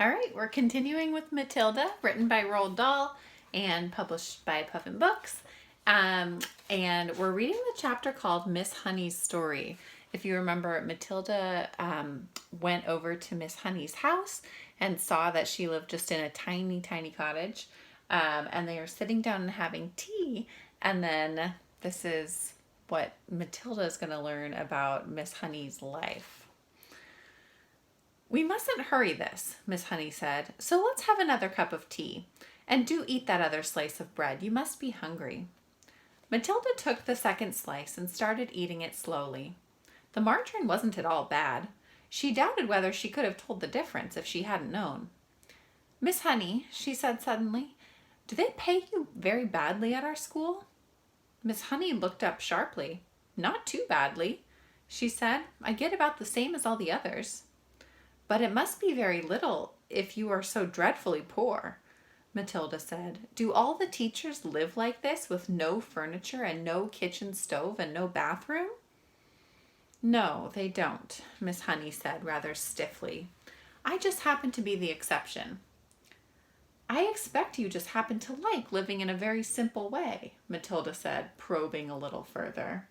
All right, we're continuing with Matilda, written by Roald Dahl and published by Puffin Books. Um, and we're reading the chapter called Miss Honey's Story. If you remember, Matilda went over to Miss Honey's house and saw that she lived just in a tiny, tiny cottage. And they are sitting down and having tea. And then this is what Matilda is going to learn about Miss Honey's life. "We mustn't hurry this," Miss Honey said, "so let's have another cup of tea. And do eat that other slice of bread. You must be hungry." Matilda took the second slice and started eating it slowly. The margarine wasn't at all bad. She doubted whether she could have told the difference if she hadn't known. "Miss Honey," she said suddenly, "do they pay you very badly at our school?" Miss Honey looked up sharply. "Not too badly," she said. "I get about the same as all the others." "But it must be very little if you are so dreadfully poor," Matilda said. "Do all the teachers live like this, with no furniture and no kitchen stove and no bathroom?" "No, they don't," Miss Honey said rather stiffly. "I just happen to be the exception." "I expect you just happen to like living in a very simple way," Matilda said, probing a little further.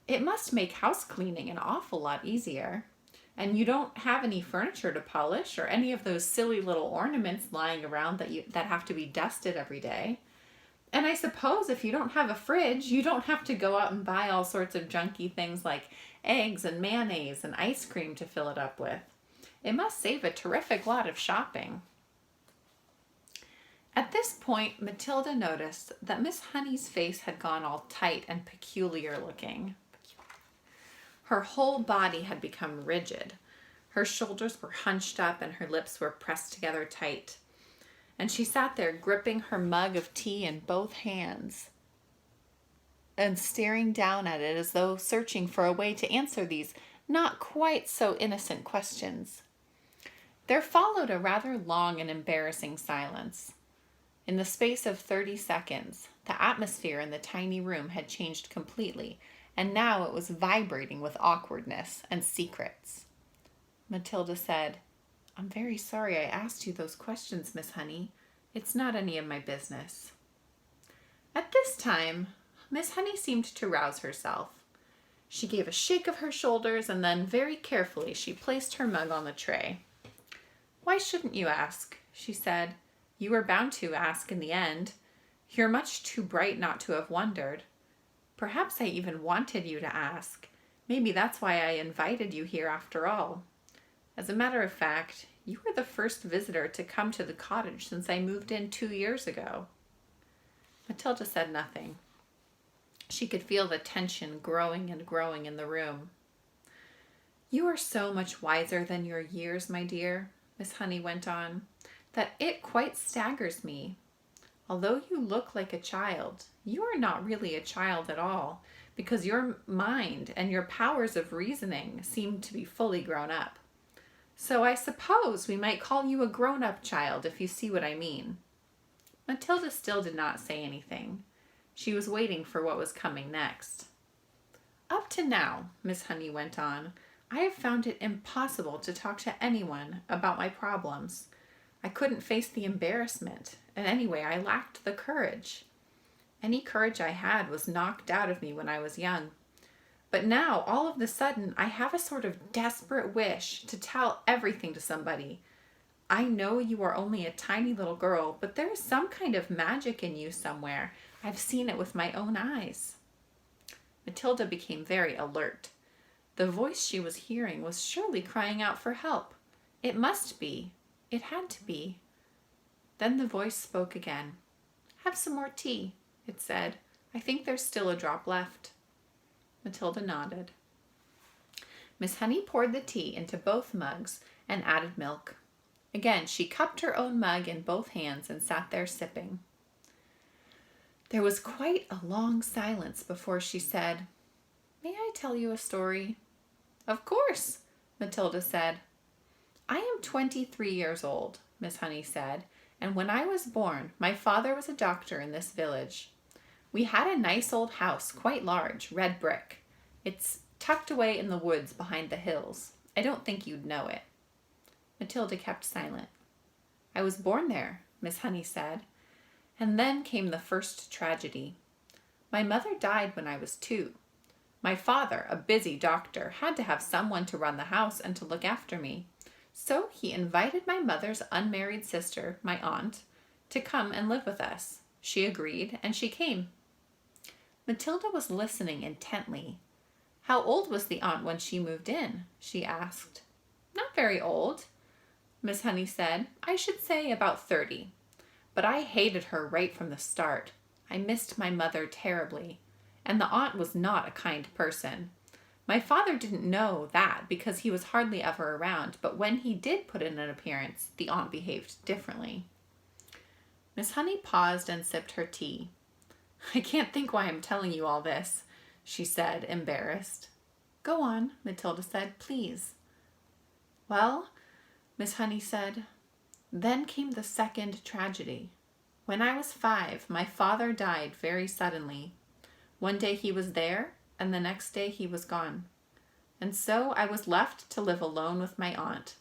"It must make house cleaning an awful lot easier. And you don't have any furniture to polish or any of those silly little ornaments lying around that have to be dusted every day. And I suppose if you don't have a fridge, you don't have to go out and buy all sorts of junky things like eggs and mayonnaise and ice cream to fill it up with. It must save a terrific lot of shopping." At this point, Matilda noticed that Miss Honey's face had gone all tight and peculiar looking. Her whole body had become rigid. Her shoulders were hunched up and her lips were pressed together tight. And she sat there gripping her mug of tea in both hands and staring down at it as though searching for a way to answer these not quite so innocent questions. There followed a rather long and embarrassing silence. In the space of 30 seconds, the atmosphere in the tiny room had changed completely, and now it was vibrating with awkwardness and secrets. Matilda said, "I'm very sorry I asked you those questions, Miss Honey. It's not any of my business." At this time, Miss Honey seemed to rouse herself. She gave a shake of her shoulders and then very carefully she placed her mug on the tray. "Why shouldn't you ask?" she said. "You were bound to ask in the end. You're much too bright not to have wondered. Perhaps I even wanted you to ask. Maybe that's why I invited you here after all. As a matter of fact, you were the first visitor to come to the cottage since I moved in 2 years ago." Matilda said nothing. She could feel the tension growing and growing in the room. "You are so much wiser than your years, my dear," Miss Honey went on, "that it quite staggers me. Although you look like a child, you are not really a child at all, because your mind and your powers of reasoning seem to be fully grown up. So I suppose we might call you a grown-up child, if you see what I mean." Matilda still did not say anything. She was waiting for what was coming next. "Up to now," Miss Honey went on, "I have found it impossible to talk to anyone about my problems. I couldn't face the embarrassment, and anyway, I lacked the courage. Any courage I had was knocked out of me when I was young. But now, all of a sudden, I have a sort of desperate wish to tell everything to somebody. I know you are only a tiny little girl, but there is some kind of magic in you somewhere. I've seen it with my own eyes." Matilda became very alert. The voice she was hearing was surely crying out for help. It must be. It had to be. Then the voice spoke again. "Have some more tea," it said. "I think there's still a drop left." Matilda nodded. Miss Honey poured the tea into both mugs and added milk. Again, she cupped her own mug in both hands and sat there sipping. There was quite a long silence before she said, "May I tell you a story?" "Of course," Matilda said. "I am 23 years old," Miss Honey said, "and when I was born, my father was a doctor in this village. We had a nice old house, quite large, red brick. It's tucked away in the woods behind the hills. I don't think you'd know it." Matilda kept silent. I was born there, Miss Honey said. And then came the first tragedy. My mother died when I was 2. My father, a busy doctor, had to have someone to run the house and to look after me. So he invited my mother's unmarried sister, my aunt, to come and live with us. She agreed, and she came. Matilda was listening intently. How old was the aunt when she moved in? She asked. Not very old, Miss Honey said. I should say about 30. But I hated her right from the start. I missed my mother terribly, and the aunt was not a kind person. My father didn't know that because he was hardly ever around, but when he did put in an appearance, the aunt behaved differently. Miss Honey paused and sipped her tea. I can't think why I'm telling you all this, she said, embarrassed. Go on, Matilda said, please. Well, Miss Honey said, then came the second tragedy. When I was 5, my father died very suddenly. One day he was there, and the next day he was gone. And so I was left to live alone with my aunt.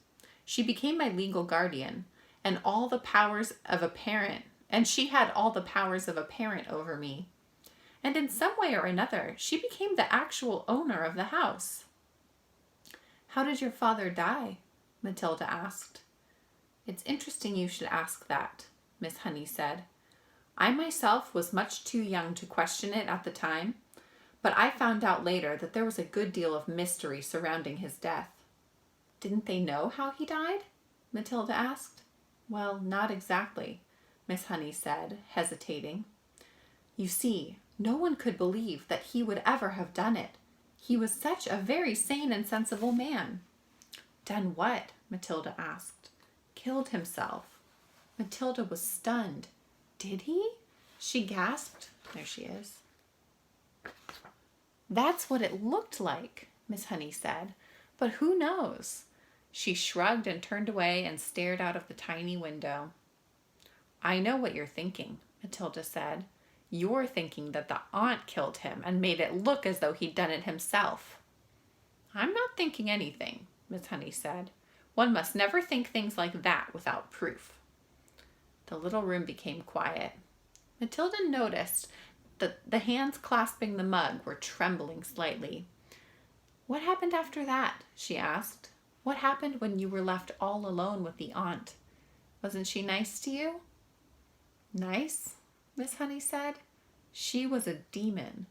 She became my legal guardian, and all the powers of a parent, and she had all the powers of a parent over me. And in some way or another, she became the actual owner of the house. How did your father die? Matilda asked. It's interesting you should ask that, Miss Honey said. I myself was much too young to question it at the time, but I found out later that there was a good deal of mystery surrounding his death. Didn't they know how he died? Matilda asked. Well, not exactly, Miss Honey said, hesitating. You see, no one could believe that he would ever have done it. He was such a very sane and sensible man. Done what? Matilda asked. Killed himself. Matilda was stunned. Did he? She gasped. There she is. That's what it looked like, Miss Honey said. But who knows? She shrugged and turned away and stared out of the tiny window. I know what you're thinking, Matilda said. You're thinking that the aunt killed him and made it look as though he'd done it himself. I'm not thinking anything, Miss Honey said. One must never think things like that without proof. The little room became quiet. Matilda noticed that the hands clasping the mug were trembling slightly. What happened after that? She asked. What happened when you were left all alone with the aunt? Wasn't she nice to you? Nice? Miss Honey said. She was a demon.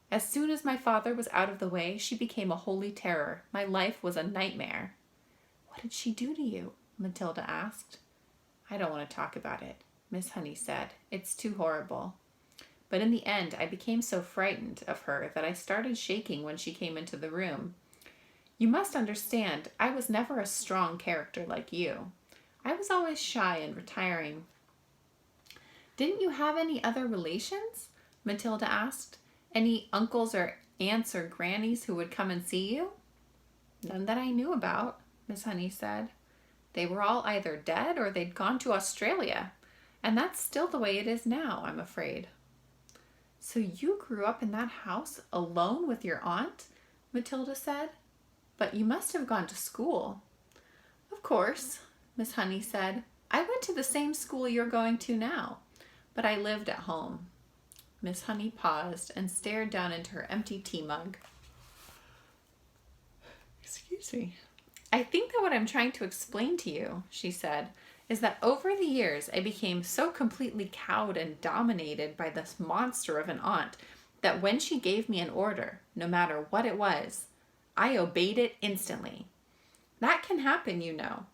As soon as my father was out of the way, she became a holy terror. My life was a nightmare. What did she do to you? Matilda asked. I don't want to talk about it, Miss Honey said. It's too horrible. But in the end, I became so frightened of her that I started shaking when she came into the room. You must understand, I was never a strong character like you. I was always shy and retiring. Didn't you have any other relations? Matilda asked. Any uncles or aunts or grannies who would come and see you? None that I knew about, Miss Honey said. They were all either dead or they'd gone to Australia. And that's still the way it is now, I'm afraid. So you grew up in that house alone with your aunt? Matilda said. But you must have gone to school. Of course, Miss Honey said. I went to the same school you're going to now, but I lived at home. Miss Honey paused and stared down into her empty tea mug. Excuse me. I think that what I'm trying to explain to you, she said, is that over the years I became so completely cowed and dominated by this monster of an aunt that when she gave me an order, no matter what it was, I obeyed it instantly. That can happen, you know.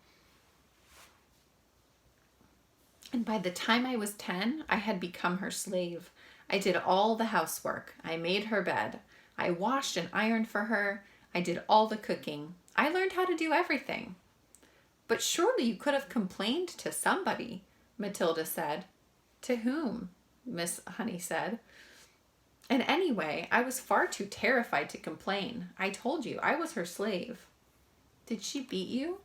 And by the time I was 10, I had become her slave. I did all the housework. I made her bed. I washed and ironed for her. I did all the cooking. I learned how to do everything. But surely you could have complained to somebody, Matilda said. To whom? Miss Honey said. And anyway, I was far too terrified to complain. I told you, I was her slave. Did she beat you?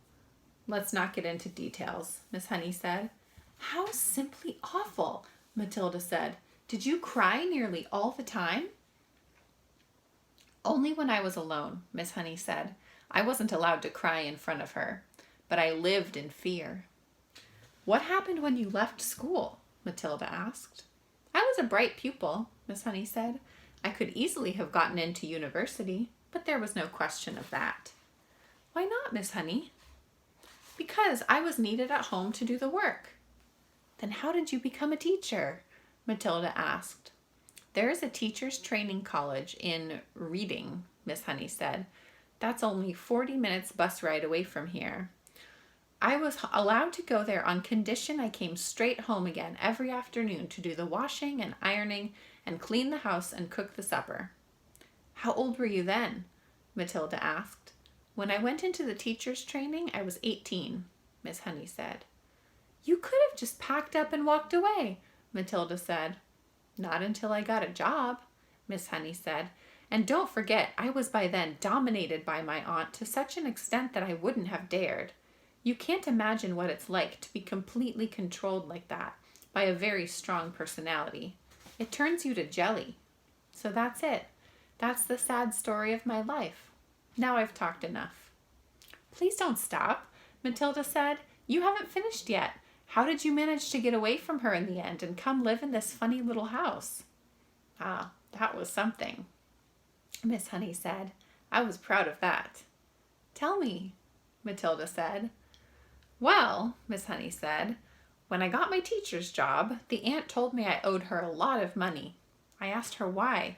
Let's not get into details, Miss Honey said. How simply awful, Matilda said. Did you cry nearly all the time? Only when I was alone, Miss Honey said. I wasn't allowed to cry in front of her, but I lived in fear. What happened when you left school? Matilda asked. I was a bright pupil, Miss Honey said. I could easily have gotten into university, but there was no question of that. Why not, Miss Honey? Because I was needed at home to do the work. Then how did you become a teacher? Matilda asked. There is a teacher's training college in Reading, Miss Honey said. That's only 40 minutes bus ride away from here. I was allowed to go there on condition I came straight home again every afternoon to do the washing and ironing and clean the house and cook the supper. How old were you then? Matilda asked. When I went into the teacher's training, I was 18, Miss Honey said. You could have just packed up and walked away, Matilda said. Not until I got a job, Miss Honey said. And don't forget, I was by then dominated by my aunt to such an extent that I wouldn't have dared. You can't imagine what it's like to be completely controlled like that by a very strong personality. It turns you to jelly. So that's it. That's the sad story of my life. Now I've talked enough. Please don't stop, Matilda said. You haven't finished yet. How did you manage to get away from her in the end and come live in this funny little house? Ah, that was something, Miss Honey said. I was proud of that. Tell me, Matilda said. Well, Miss Honey said, when I got my teacher's job, the aunt told me I owed her a lot of money. I asked her why.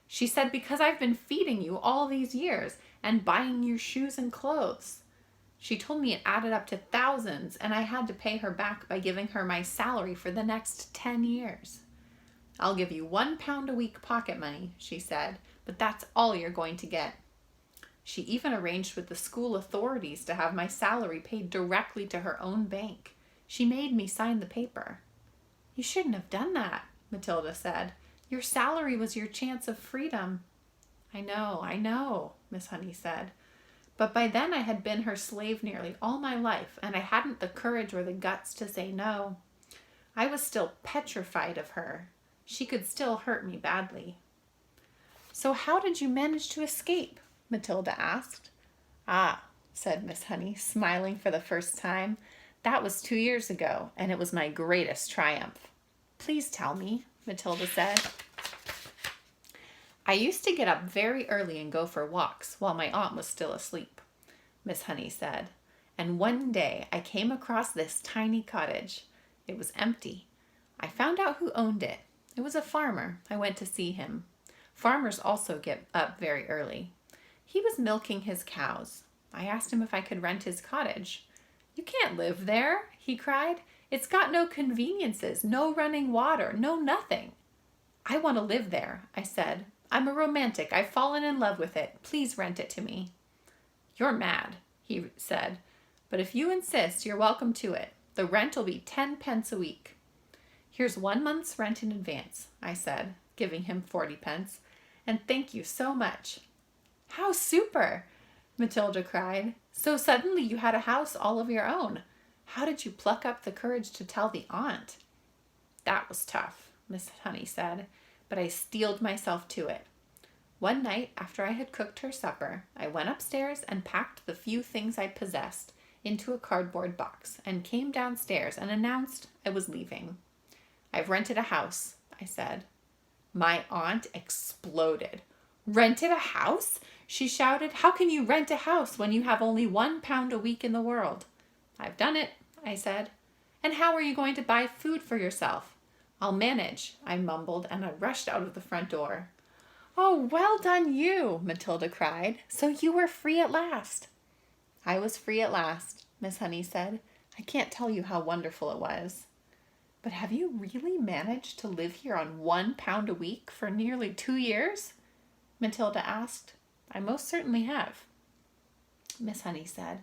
She said, because I've been feeding you all these years and buying you shoes and clothes. She told me it added up to thousands, and I had to pay her back by giving her my salary for the next 10 years. I'll give you £1 a week pocket money, she said, but that's all you're going to get. She even arranged with the school authorities to have my salary paid directly to her own bank. She made me sign the paper. You shouldn't have done that, Matilda said. Your salary was your chance of freedom. I know, Miss Honey said. But by then I had been her slave nearly all my life, and I hadn't the courage or the guts to say no. I was still petrified of her. She could still hurt me badly. So how did you manage to escape? Matilda asked. Ah, said Miss Honey, smiling for the first time. That was 2 years ago, and it was my greatest triumph. Please tell me, Matilda said. I used to get up very early and go for walks while my aunt was still asleep, Miss Honey said. And one day I came across this tiny cottage. It was empty. I found out who owned it. It was a farmer. I went to see him. Farmers also get up very early. He was milking his cows. I asked him if I could rent his cottage. You can't live there, he cried. It's got no conveniences, no running water, no nothing. I want to live there, I said. I'm a romantic. I've fallen in love with it. Please rent it to me. You're mad, he said. But if you insist, you're welcome to it. The rent will be 10 pence a week. Here's 1 month's rent in advance, I said, giving him 40 pence. And thank you so much. How super, Matilda cried. So suddenly you had a house all of your own. How did you pluck up the courage to tell the aunt? That was tough, Miss Honey said, but I steeled myself to it. One night, after I had cooked her supper, I went upstairs and packed the few things I possessed into a cardboard box and came downstairs and announced I was leaving. I've rented a house, I said. My aunt exploded. Rented a house? She shouted. How can you rent a house when you have only £1 a week in the world? I've done it, I said. And how are you going to buy food for yourself? I'll manage, I mumbled, and I rushed out of the front door. Oh, well done you, Matilda cried. So you were free at last. I was free at last, Miss Honey said. I can't tell you how wonderful it was. But have you really managed to live here on £1 a week for nearly 2 years? Matilda asked. I most certainly have, Miss Honey said.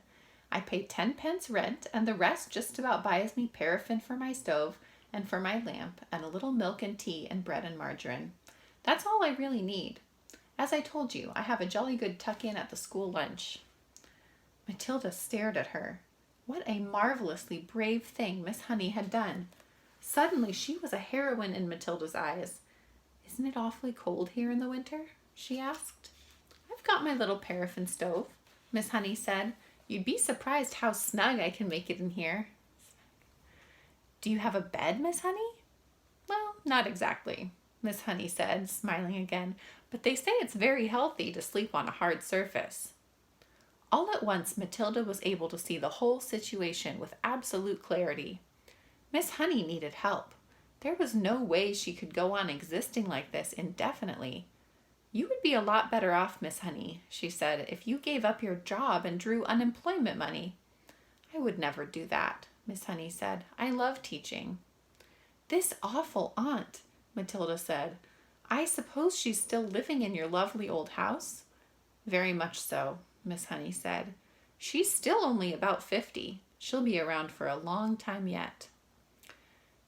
I pay 10 pence rent, and the rest just about buys me paraffin for my stove and for my lamp, and a little milk and tea and bread and margarine. That's all I really need. As I told you, I have a jolly good tuck-in at the school lunch. Matilda stared at her. What a marvelously brave thing Miss Honey had done. Suddenly she was a heroine in Matilda's eyes. Isn't it awfully cold here in the winter? She asked. I've got my little paraffin stove, Miss Honey said. You'd be surprised how snug I can make it in here. Do you have a bed, Miss Honey? Well, not exactly, Miss Honey said, smiling again, but they say it's very healthy to sleep on a hard surface. All at once, Matilda was able to see the whole situation with absolute clarity. Miss Honey needed help. There was no way she could go on existing like this indefinitely. You would be a lot better off, Miss Honey, she said, if you gave up your job and drew unemployment money. I would never do that, Miss Honey said. I love teaching. This awful aunt, Matilda said. I suppose she's still living in your lovely old house? Very much so, Miss Honey said. She's still only about 50. She'll be around for a long time yet.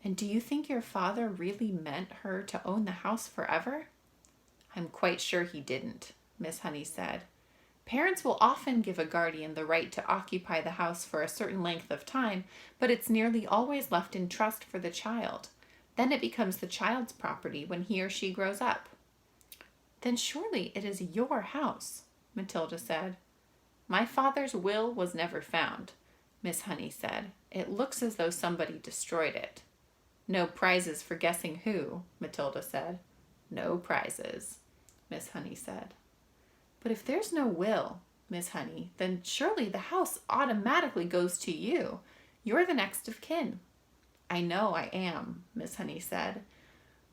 And do you think your father really meant her to own the house forever? I'm quite sure he didn't, Miss Honey said. Parents will often give a guardian the right to occupy the house for a certain length of time, but it's nearly always left in trust for the child. Then it becomes the child's property when he or she grows up. Then surely it is your house, Matilda said. My father's will was never found, Miss Honey said. It looks as though somebody destroyed it. No prizes for guessing who, Matilda said. No prizes, Miss Honey said. But if there's no will, Miss Honey, then surely the house automatically goes to you. You're the next of kin. I know I am, Miss Honey said.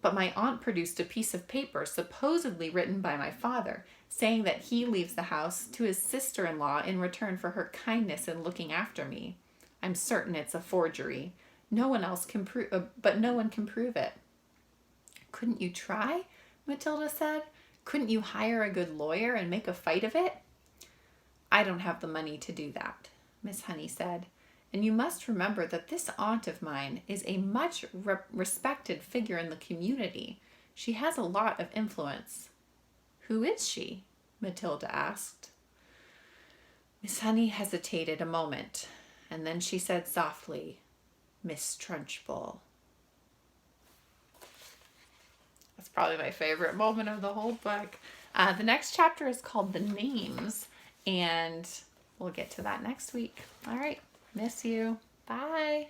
But my aunt produced a piece of paper supposedly written by my father, saying that he leaves the house to his sister-in-law in return for her kindness in looking after me. I'm certain it's a forgery. No one can prove it. Couldn't you try? Matilda said. Couldn't you hire a good lawyer and make a fight of it? I don't have the money to do that, Miss Honey said. And you must remember that this aunt of mine is a much respected figure in the community. She has a lot of influence. Who is she? Matilda asked. Miss Honey hesitated a moment, and then she said softly, Miss Trunchbull. That's probably my favorite moment of the whole book. The next chapter is called The Names, and we'll get to that next week. All right. Miss you. Bye.